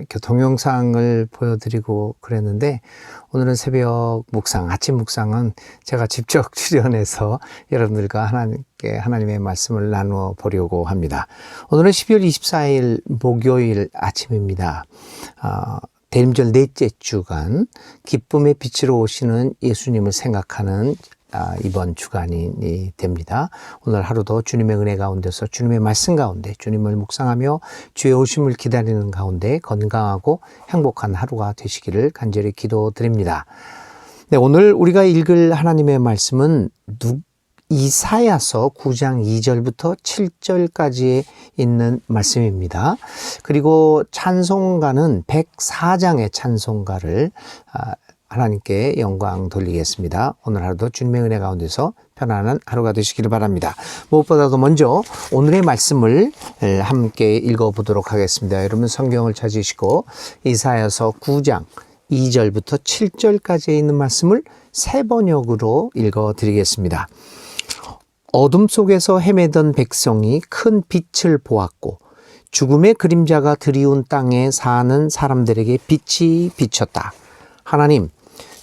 이렇게 동영상을 보여드리고 그랬는데 오늘은 새벽 묵상, 아침 묵상은 제가 직접 출연해서 여러분들과 하나님의 말씀을 나누어 보려고 합니다. 오늘은 12월 24일 목요일 아침입니다. 대림절 넷째 주간 기쁨의 빛으로 오시는 예수님을 생각하는 이번 주간이 됩니다. 오늘 하루도 주님의 은혜 가운데서 주님의 말씀 가운데 주님을 묵상하며 주의 오심을 기다리는 가운데 건강하고 행복한 하루가 되시기를 간절히 기도드립니다. 네, 오늘 우리가 읽을 하나님의 말씀은 이사야서 9장 2절부터 7절까지 있는 말씀입니다. 그리고 찬송가는 104장의 찬송가를 하나님께 영광 돌리겠습니다. 오늘 하루도 주님의 은혜 가운데서 편안한 하루가 되시기를 바랍니다. 무엇보다도 먼저 오늘의 말씀을 함께 읽어보도록 하겠습니다. 여러분 성경을 찾으시고 이사야서 9장 2절부터 7절까지 있는 말씀을 새 번역으로 읽어드리겠습니다. 어둠 속에서 헤매던 백성이 큰 빛을 보았고 죽음의 그림자가 드리운 땅에 사는 사람들에게 빛이 비쳤다. 하나님,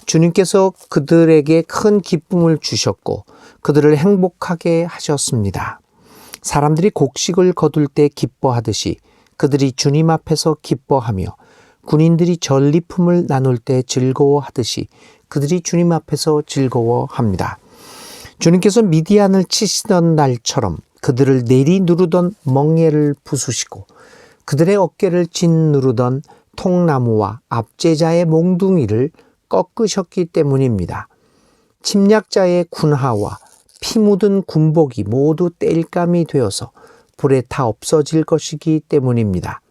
주님께서 그들에게 큰 기쁨을 주셨고 그들을 행복하게 하셨습니다. 사람들이 곡식을 거둘 때 기뻐하듯이 그들이 주님 앞에서 기뻐하며 군인들이 전리품을 나눌 때 즐거워하듯이 그들이 주님 앞에서 즐거워합니다. 주님께서 미디안을 치시던 날처럼 그들을 내리누르던 멍에를 부수시고 그들의 어깨를 짓누르던 통나무와 압제자의 몽둥이를 꺾으셨기 때문입니다. 침략자의 군하와 피 묻은 군복이 모두 땔감이 되어서 불에 타 없어질 것이기 때문입니다.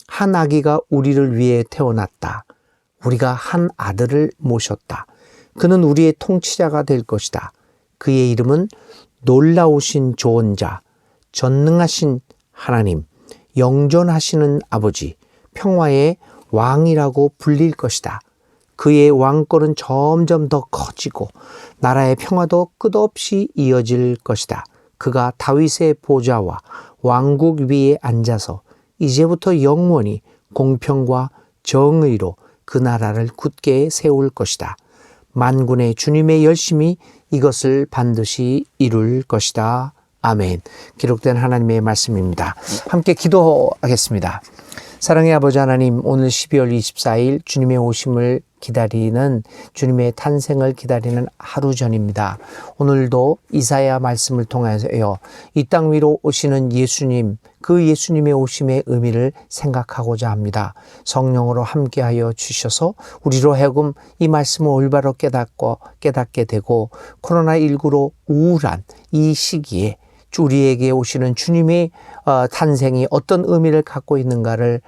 한 아기가 우리를 위해 태어났다. 우리가 한 아들을 모셨다. 그는 우리의 통치자가 될 것이다. 그의 이름은 놀라우신 조언자, 전능하신 하나님, 영존하시는 아버지, 평화의 왕이라고 불릴 것이다. 그의 왕권은 점점 더 커지고 나라의 평화도 끝없이 이어질 것이다. 그가 다윗의 보좌와 왕국 위에 앉아서 이제부터 영원히 공평과 정의로 그 나라를 굳게 세울 것이다. 만군의 주님의 열심이 이것을 반드시 이룰 것이다. 아멘. 기록된 하나님의 말씀입니다. 함께 기도하겠습니다. 사랑의 아버지 하나님, 오늘 12월 24일 주님의 오심을 기다리는, 주님의 탄생을 기다리는 하루 전입니다. 오늘도 이사야 말씀을 통하여 이 땅 위로 오시는 예수님, 그 예수님의 오심의 의미를 생각하고자 합니다. 성령으로 함께하여 주셔서 우리로 하여금 이 말씀을 올바로 깨닫게 되고 코로나19로 우울한 이 시기에 우리에게 오시는 주님의 탄생이 어떤 의미를 갖고 있는가를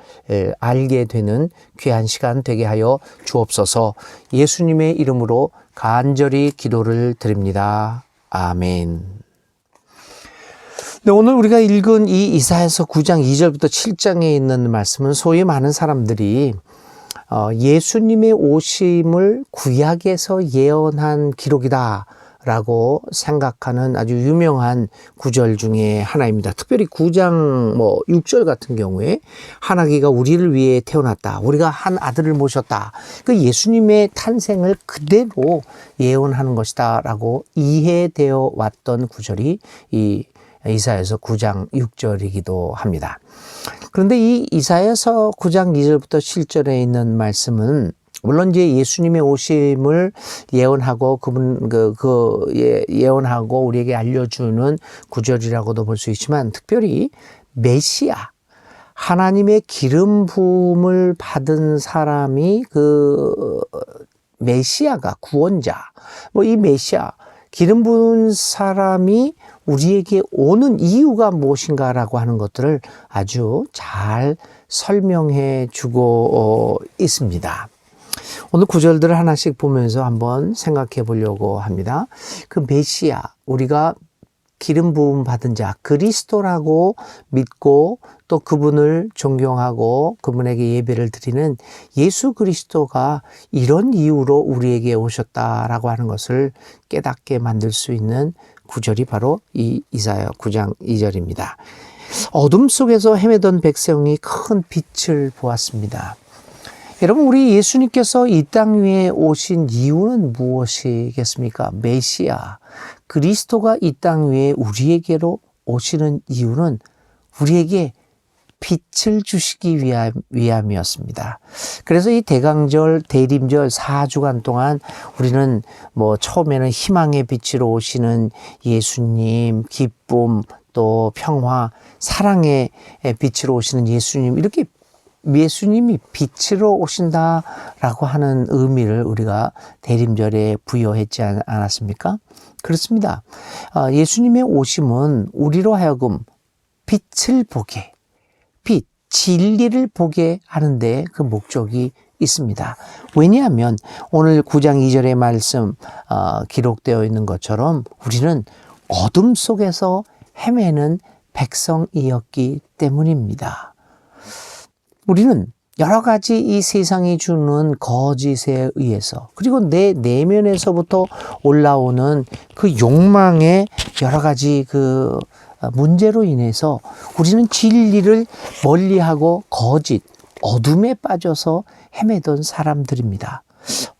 알게 되는 귀한 시간 되게 하여 주옵소서. 예수님의 이름으로 간절히 기도를 드립니다. 아멘. 네, 오늘 우리가 읽은 이 이사야서 9장 2절부터 7장에 있는 말씀은 소위 많은 사람들이 예수님의 오심을 구약에서 예언한 기록이다 라고 생각하는 아주 유명한 구절 중에 하나입니다. 특별히 9장 6절 같은 경우에 한 아기가 우리를 위해 태어났다. 우리가 한 아들을 모셨다. 그 예수님의 탄생을 그대로 예언하는 것이다 라고 이해되어 왔던 구절이 이 이사야서 9장 6절이기도 합니다. 그런데 이 이사야서 9장 2절부터 7절에 있는 말씀은 물론 이제 예수님의 오심을 예언하고 예언하고 우리에게 알려주는 구절이라고도 볼 수 있지만 특별히 메시아, 하나님의 기름 부음을 받은 사람이 그 메시아가 구원자, 이 메시아, 기름 부은 사람이 우리에게 오는 이유가 무엇인가라고 하는 것들을 아주 잘 설명해 주고 있습니다. 오늘 구절들을 하나씩 보면서 한번 생각해 보려고 합니다. 그 메시아, 우리가 기름 부음 받은 자, 그리스도라고 믿고 또 그분을 존경하고 그분에게 예배를 드리는 예수 그리스도가 이런 이유로 우리에게 오셨다라고 하는 것을 깨닫게 만들 수 있는 구절이 바로 이 이사야 9장 2절입니다. 어둠 속에서 헤매던 백성이 큰 빛을 보았습니다. 여러분, 우리 예수님께서 이 땅 위에 오신 이유는 무엇이겠습니까? 메시아, 그리스도가 이 땅 위에 우리에게로 오시는 이유는 우리에게 빛을 주시기 위함이었습니다. 그래서 이 대강절, 대림절 4주간 동안 우리는 처음에는 희망의 빛으로 오시는 예수님, 기쁨, 또 평화, 사랑의 빛으로 오시는 예수님, 이렇게 예수님이 빛으로 오신다라고 하는 의미를 우리가 대림절에 부여했지 않았습니까? 그렇습니다. 예수님의 오심은 우리로 하여금 빛을 보게, 빛, 진리를 보게 하는데 그 목적이 있습니다. 왜냐하면 오늘 9장 2절의 말씀 기록되어 있는 것처럼 우리는 어둠 속에서 헤매는 백성이었기 때문입니다. 우리는 여러 가지 이 세상이 주는 거짓에 의해서, 그리고 내 내면에서부터 올라오는 그 욕망의 여러 가지 그 문제로 인해서 우리는 진리를 멀리하고 거짓, 어둠에 빠져서 헤매던 사람들입니다.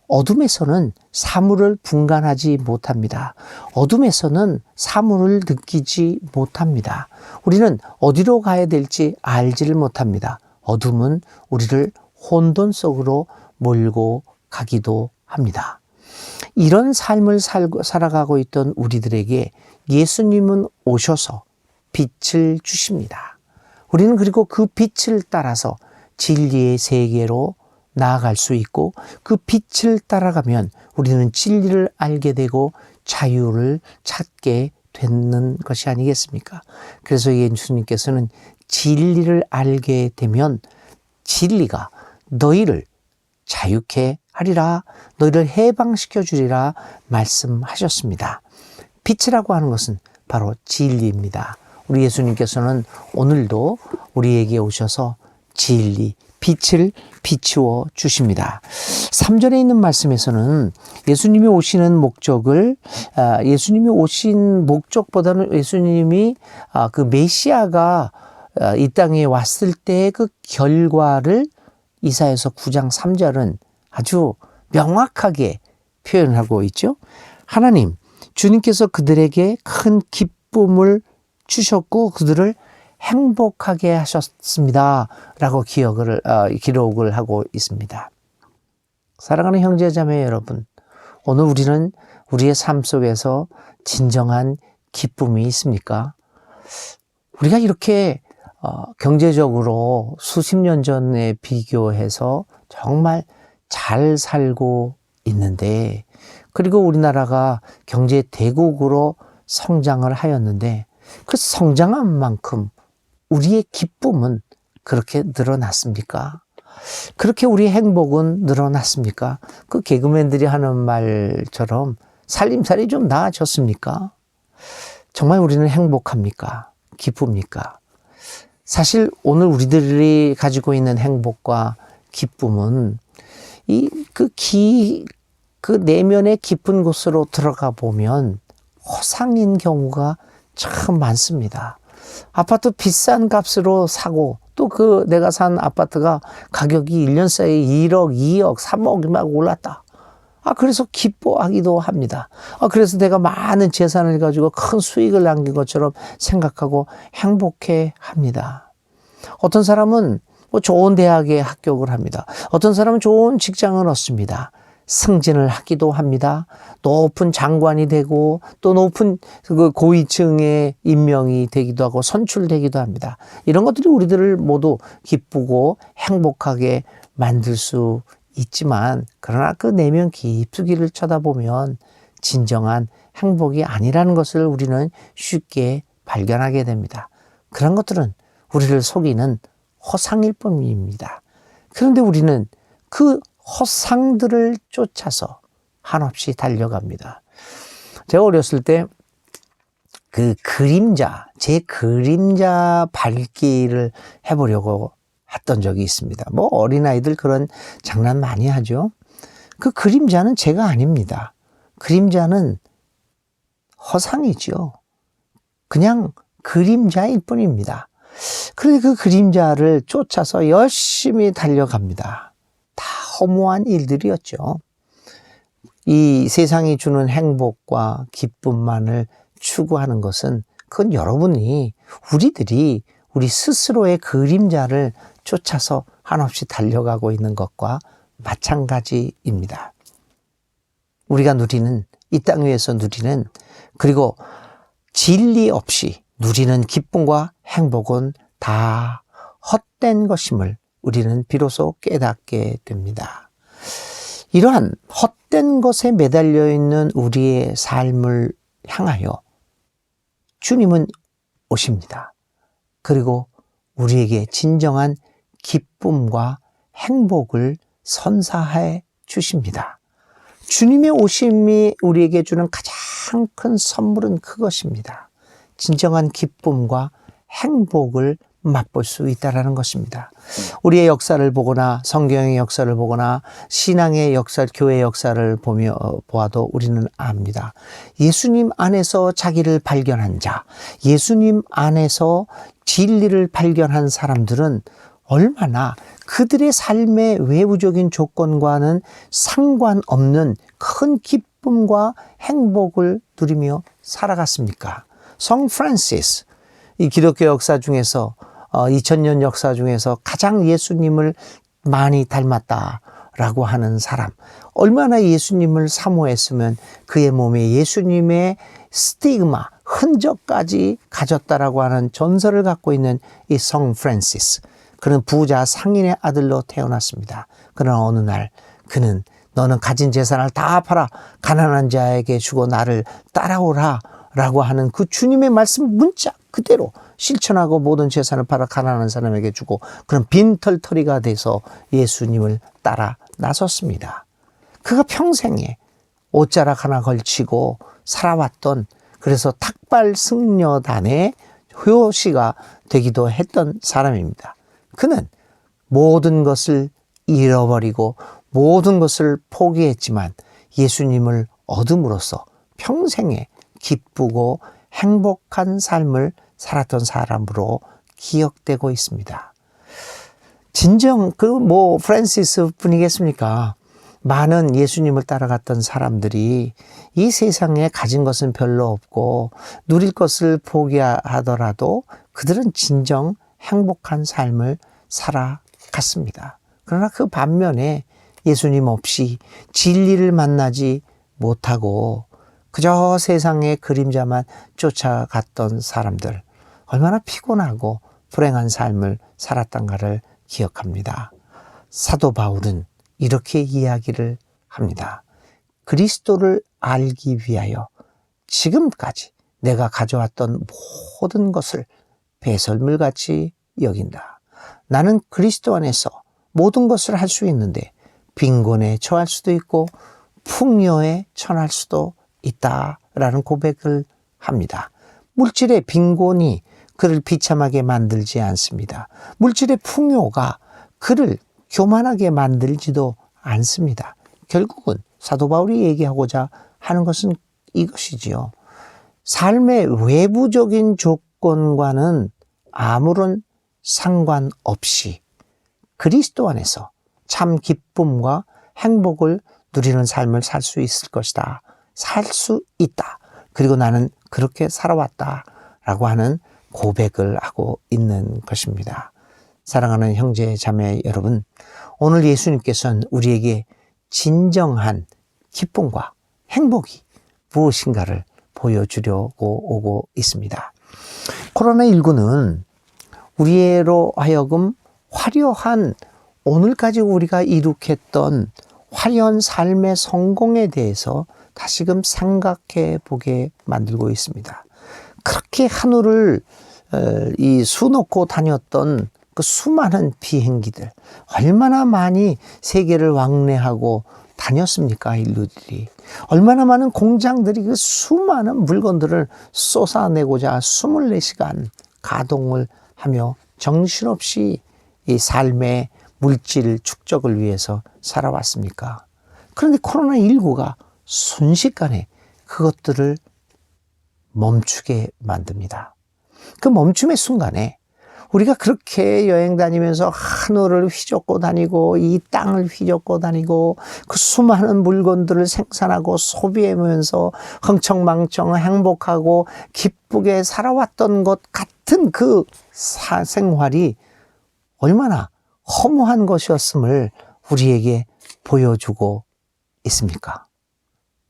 어둠에서는 사물을 분간하지 못합니다. 어둠에서는 사물을 느끼지 못합니다. 우리는 어디로 가야 될지 알지를 못합니다. 어둠은 우리를 혼돈 속으로 몰고 가기도 합니다. 이런 삶을 살아가고 있던 우리들에게 예수님은 오셔서 빛을 주십니다. 우리는 그리고 그 빛을 따라서 진리의 세계로 나아갈 수 있고, 그 빛을 따라가면 우리는 진리를 알게 되고 자유를 찾게 되는 것이 아니겠습니까? 그래서 예수님께서는 진리를 알게 되면 진리가 너희를 자유케 하리라, 너희를 해방시켜 주리라 말씀하셨습니다. 빛이라고 하는 것은 바로 진리입니다. 우리 예수님께서는 오늘도 우리에게 오셔서 진리, 빛을 비추어 주십니다. 3절에 있는 말씀에서는 예수님이 오시는 목적을, 예수님이 오신 목적보다는 예수님이 그 메시아가 이 땅에 왔을 때의 그 결과를 이사야서 9장 3절은 아주 명확하게 표현하고 있죠. 하나님, 주님께서 그들에게 큰 기쁨을 주셨고 그들을 행복하게 하셨습니다 라고 기록을 하고 있습니다. 사랑하는 형제자매 여러분, 오늘 우리는 우리의 삶 속에서 진정한 기쁨이 있습니까? 우리가 이렇게 경제적으로 수십 년 전에 비교해서 정말 잘 살고 있는데, 그리고 우리나라가 경제 대국으로 성장을 하였는데 그 성장한 만큼 우리의 기쁨은 그렇게 늘어났습니까? 그렇게 우리의 행복은 늘어났습니까? 그 개그맨들이 하는 말처럼 살림살이 좀 나아졌습니까? 정말 우리는 행복합니까? 기쁩니까? 사실 오늘 우리들이 가지고 있는 행복과 기쁨은 그 내면의 깊은 곳으로 들어가 보면 허상인 경우가 참 많습니다. 아파트 비싼 값으로 사고, 또 내가 산 아파트가 가격이 1년 사이에 1억, 2억, 3억이 막 올랐다. 그래서 기뻐하기도 합니다. 그래서 내가 많은 재산을 가지고 큰 수익을 남긴 것처럼 생각하고 행복해 합니다. 어떤 사람은 좋은 대학에 합격을 합니다. 어떤 사람은 좋은 직장을 얻습니다. 승진을 하기도 합니다. 높은 장관이 되고 또 높은 그 고위층의 임명이 되기도 하고 선출되기도 합니다. 이런 것들이 우리들을 모두 기쁘고 행복하게 만들 수 있지만, 그러나 그 내면 깊숙이를 쳐다보면 진정한 행복이 아니라는 것을 우리는 쉽게 발견하게 됩니다. 그런 것들은 우리를 속이는 허상일 뿐입니다. 그런데 우리는 그 허상들을 쫓아서 한없이 달려갑니다. 제가 어렸을 때 제 그림자 밟기를 해보려고 했던 적이 있습니다. 어린아이들 그런 장난 많이 하죠. 그 그림자는 제가 아닙니다. 그림자는 허상이죠. 그냥 그림자일 뿐입니다. 그런데 그 그림자를 쫓아서 열심히 달려갑니다. 다 허무한 일들이었죠. 이 세상이 주는 행복과 기쁨만을 추구하는 것은 그건 여러분이 우리들이 우리 스스로의 그림자를 쫓아서 한없이 달려가고 있는 것과 마찬가지입니다. 우리가 누리는 이 땅 위에서 누리는 그리고 진리 없이 누리는 기쁨과 행복은 다 헛된 것임을 우리는 비로소 깨닫게 됩니다. 이러한 헛된 것에 매달려 있는 우리의 삶을 향하여 주님은 오십니다. 그리고 우리에게 진정한 기쁨과 행복을 선사해 주십니다. 주님의 오심이 우리에게 주는 가장 큰 선물은 그것입니다. 진정한 기쁨과 행복을 맛볼 수 있다는 것입니다. 우리의 역사를 보거나 성경의 역사를 보거나 신앙의 역사, 교회의 역사를 보아도 우리는 압니다. 예수님 안에서 자기를 발견한 자, 예수님 안에서 진리를 발견한 사람들은 얼마나 그들의 삶의 외부적인 조건과는 상관없는 큰 기쁨과 행복을 누리며 살아갔습니까? 성 프란시스, 이 기독교 역사 중에서 2000년 역사 중에서 가장 예수님을 많이 닮았다라고 하는 사람, 얼마나 예수님을 사모했으면 그의 몸에 예수님의 스티그마, 흔적까지 가졌다라고 하는 전설을 갖고 있는 이 성 프란시스. 그는 부자 상인의 아들로 태어났습니다. 그러나 어느 날 그는 너는 가진 재산을 다 팔아 가난한 자에게 주고 나를 따라오라 라고 하는 그 주님의 말씀 문자 그대로 실천하고 모든 재산을 팔아 가난한 사람에게 주고 그런 빈털터리가 돼서 예수님을 따라 나섰습니다. 그가 평생에 옷자락 하나 걸치고 살아왔던, 그래서 탁발승려단의 효시가 되기도 했던 사람입니다. 그는 모든 것을 잃어버리고 모든 것을 포기했지만 예수님을 얻음으로써 평생에 기쁘고 행복한 삶을 살았던 사람으로 기억되고 있습니다. 진정 프란시스 뿐이겠습니까? 많은 예수님을 따라갔던 사람들이 이 세상에 가진 것은 별로 없고 누릴 것을 포기하더라도 그들은 진정 행복한 삶을 살아갔습니다. 그러나 그 반면에 예수님 없이 진리를 만나지 못하고 그저 세상의 그림자만 쫓아갔던 사람들, 얼마나 피곤하고 불행한 삶을 살았던가를 기억합니다. 사도 바울은 이렇게 이야기를 합니다. 그리스도를 알기 위하여 지금까지 내가 가져왔던 모든 것을 배설물같이 여긴다. 나는 그리스도 안에서 모든 것을 할 수 있는데 빈곤에 처할 수도 있고 풍요에 처할 수도 있다라는 고백을 합니다. 물질의 빈곤이 그를 비참하게 만들지 않습니다. 물질의 풍요가 그를 교만하게 만들지도 않습니다. 결국은 사도 바울이 얘기하고자 하는 것은 이것이지요. 삶의 외부적인 조건과는 아무런 상관없이 그리스도 안에서 참 기쁨과 행복을 누리는 삶을 살 수 있을 것이다. 살 수 있다. 그리고 나는 그렇게 살아왔다. 라고 하는 고백을 하고 있는 것입니다. 사랑하는 형제 자매 여러분, 오늘 예수님께서는 우리에게 진정한 기쁨과 행복이 무엇인가를 보여주려고 오고 있습니다. 코로나19는 우리로 하여금 화려한 오늘까지 우리가 이룩했던 화려한 삶의 성공에 대해서 다시금 생각해 보게 만들고 있습니다. 그렇게 하늘을 수놓고 다녔던 그 수많은 비행기들, 얼마나 많이 세계를 왕래하고 다녔습니까? 인류들이. 얼마나 많은 공장들이 그 수많은 물건들을 쏟아내고자 24시간 가동을 하며 정신없이 이 삶의 물질 축적을 위해서 살아왔습니까? 그런데 코로나19가 순식간에 그것들을 멈추게 만듭니다. 그 멈춤의 순간에 우리가 그렇게 여행 다니면서 하늘을 휘젓고 다니고 이 땅을 휘젓고 다니고 그 수많은 물건들을 생산하고 소비하면서 흥청망청 행복하고 기쁘게 살아왔던 것 같은 그 생활이 얼마나 허무한 것이었음을 우리에게 보여주고 있습니까?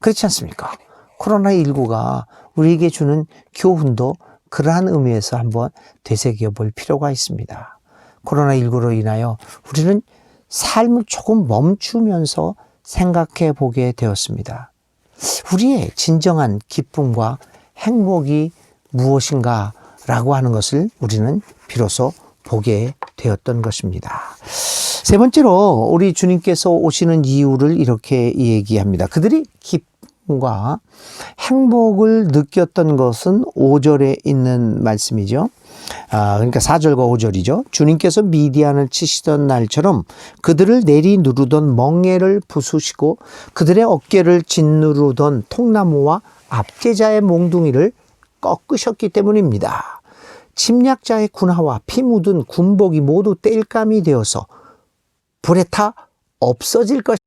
그렇지 않습니까? 코로나19가 우리에게 주는 교훈도 그러한 의미에서 한번 되새겨 볼 필요가 있습니다. 코로나19로 인하여 우리는 삶을 조금 멈추면서 생각해 보게 되었습니다. 우리의 진정한 기쁨과 행복이 무엇인가 라고 하는 것을 우리는 비로소 보게 되었던 것입니다. 세 번째로 우리 주님께서 오시는 이유를 이렇게 얘기합니다. 그들이 기쁨과 행복을 느꼈던 것은 5절에 있는 말씀이죠. 그러니까 4절과 5절이죠. 주님께서 미디안을 치시던 날처럼 그들을 내리 누르던 멍에를 부수시고 그들의 어깨를 짓누르던 통나무와 압제자의 몽둥이를 꺾으셨기 때문입니다. 침략자의 군화와 피 묻은 군복이 모두 땔감이 되어서 불에 타 없어질 것입니다.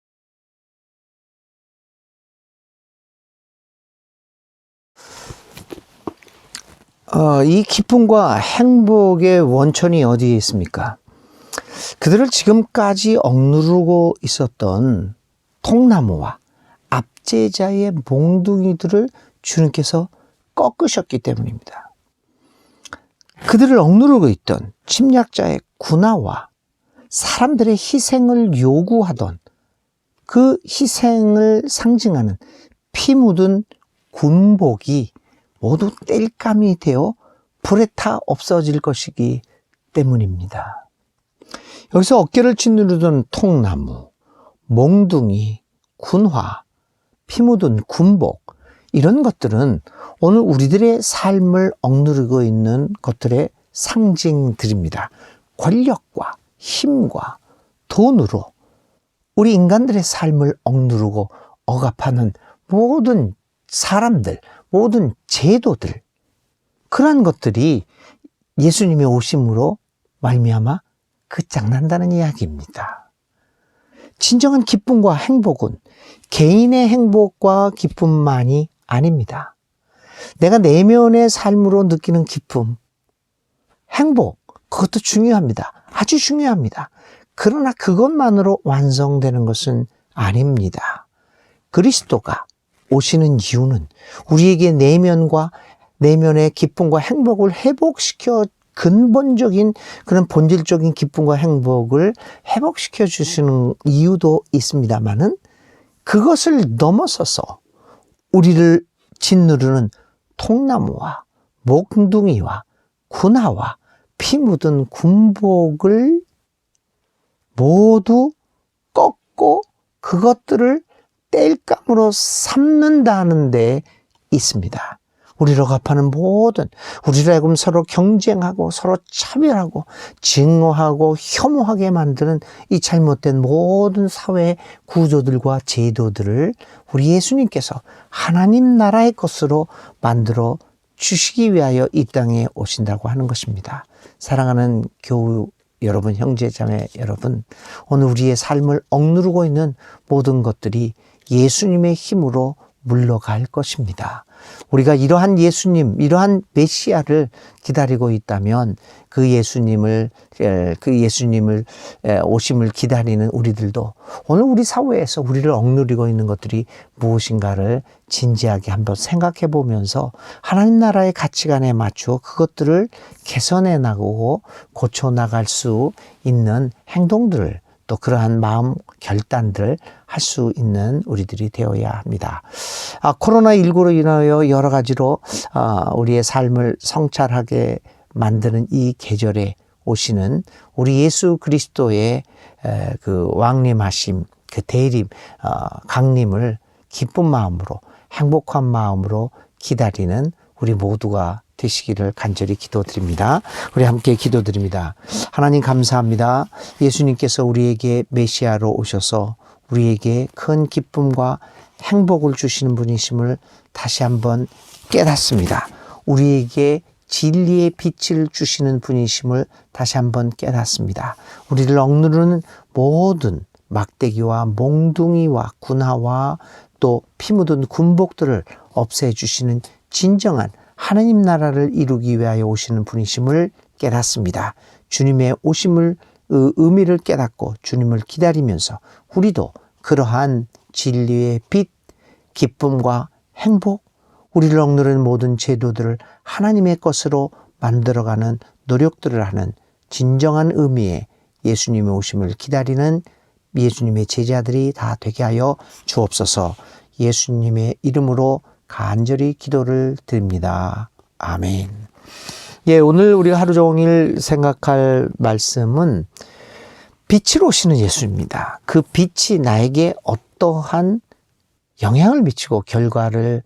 이 기쁨과 행복의 원천이 어디에 있습니까? 그들을 지금까지 억누르고 있었던 통나무와 압제자의 몽둥이들을 주님께서 꺾으셨기 때문입니다. 그들을 억누르고 있던 침략자의 군화와 사람들의 희생을 요구하던 그 희생을 상징하는 피 묻은 군복이 모두 땔감이 되어 불에 타 없어질 것이기 때문입니다. 여기서 어깨를 짓누르던 통나무, 몽둥이, 군화, 피 묻은 군복, 이런 것들은 오늘 우리들의 삶을 억누르고 있는 것들의 상징들입니다. 권력과 힘과 돈으로 우리 인간들의 삶을 억누르고 억압하는 모든 사람들, 모든 제도들, 그러한 것들이 예수님의 오심으로 말미암아 끝장난다는 이야기입니다. 진정한 기쁨과 행복은 개인의 행복과 기쁨만이 아닙니다. 내가 내면의 삶으로 느끼는 기쁨, 행복, 그것도 중요합니다. 아주 중요합니다. 그러나 그것만으로 완성되는 것은 아닙니다. 그리스도가 오시는 이유는 우리에게 내면의 기쁨과 행복을 회복시켜 근본적인 그런 본질적인 기쁨과 행복을 회복시켜 주시는 이유도 있습니다만은 그것을 넘어서서 우리를 짓누르는 통나무와 몽둥이와 군화와 피 묻은 군복을 모두 꺾고 그것들을 땔감으로 삼는다는 데 있습니다. 우리를 억압하는 모든, 우리를 하여금 서로 경쟁하고 서로 차별하고 증오하고 혐오하게 만드는 이 잘못된 모든 사회 구조들과 제도들을 우리 예수님께서 하나님 나라의 것으로 만들어 주시기 위하여 이 땅에 오신다고 하는 것입니다. 사랑하는 교우 여러분, 형제자매 여러분, 오늘 우리의 삶을 억누르고 있는 모든 것들이 예수님의 힘으로 물러갈 것입니다. 우리가 이러한 예수님, 이러한 메시아를 기다리고 있다면 그 예수님을 오심을 기다리는 우리들도 오늘 우리 사회에서 우리를 억누르고 있는 것들이 무엇인가를 진지하게 한번 생각해 보면서 하나님 나라의 가치관에 맞추어 그것들을 개선해 나가고 고쳐 나갈 수 있는 행동들을 또 그러한 마음 결단들을 할 수 있는 우리들이 되어야 합니다. 코로나19로 인하여 여러 가지로 우리의 삶을 성찰하게 만드는 이 계절에 오시는 우리 예수 그리스도의 그 왕림하심, 그 대림, 강림을 기쁜 마음으로 행복한 마음으로 기다리는 우리 모두가 되시기를 간절히 기도드립니다. 우리 함께 기도드립니다. 하나님 감사합니다. 예수님께서 우리에게 메시아로 오셔서 우리에게 큰 기쁨과 행복을 주시는 분이심을 다시 한번 깨닫습니다. 우리에게 진리의 빛을 주시는 분이심을 다시 한번 깨닫습니다. 우리를 억누르는 모든 막대기와 몽둥이와 군화와 또 피 묻은 군복들을 없애주시는 진정한 하나님 나라를 이루기 위하여 오시는 분이심을 깨닫습니다. 주님의 오심을 의미를 깨닫고 주님을 기다리면서 우리도 그러한 진리의 빛, 기쁨과 행복, 우리를 억누르는 모든 제도들을 하나님의 것으로 만들어가는 노력들을 하는 진정한 의미의 예수님의 오심을 기다리는 예수님의 제자들이 다 되게 하여 주옵소서. 예수님의 이름으로 간절히 기도를 드립니다. 아멘. 예, 오늘 우리가 하루 종일 생각할 말씀은 빛으로 오시는 예수입니다. 그 빛이 나에게 어떠한 영향을 미치고 결과를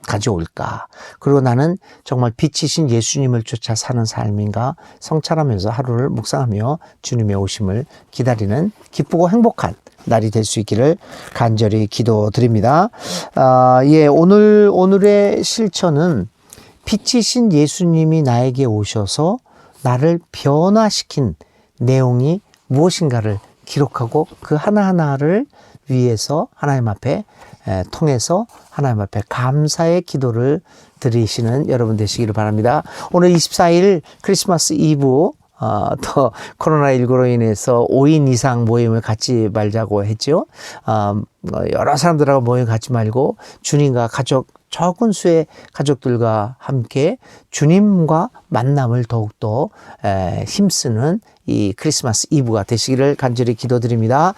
가져올까? 그리고 나는 정말 빛이신 예수님을 쫓아 사는 삶인가 성찰하면서 하루를 묵상하며 주님의 오심을 기다리는 기쁘고 행복한 날이 될 수 있기를 간절히 기도드립니다. 예, 오늘의 실천은 빛이신 예수님이 나에게 오셔서 나를 변화시킨 내용이 무엇인가를 기록하고 그 하나하나를 위해서 하나님 앞에 통해서 하나님 앞에 감사의 기도를 드리시는 여러분 되시기를 바랍니다. 오늘 24일 크리스마스 이브 또 코로나19로 인해서 5인 이상 모임을 갖지 말자고 했죠. 여러 사람들하고 모임 갖지 말고 주님과 적은 수의 가족들과 함께 주님과 만남을 더욱더 힘쓰는 이 크리스마스 이브가 되시기를 간절히 기도드립니다.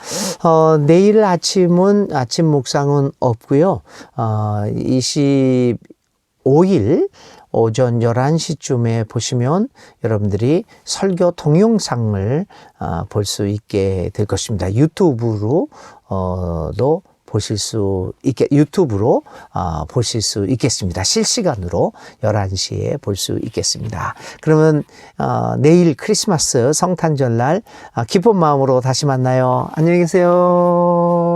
내일 아침 묵상은 없고요. 25일 오전 11시쯤에 보시면 여러분들이 설교 동영상을 볼 수 있게 될 것입니다. 유튜브로 보실 수 있겠습니다. 실시간으로 11시에 볼 수 있겠습니다. 그러면 내일 크리스마스 성탄절날 기쁜 마음으로 다시 만나요. 안녕히 계세요.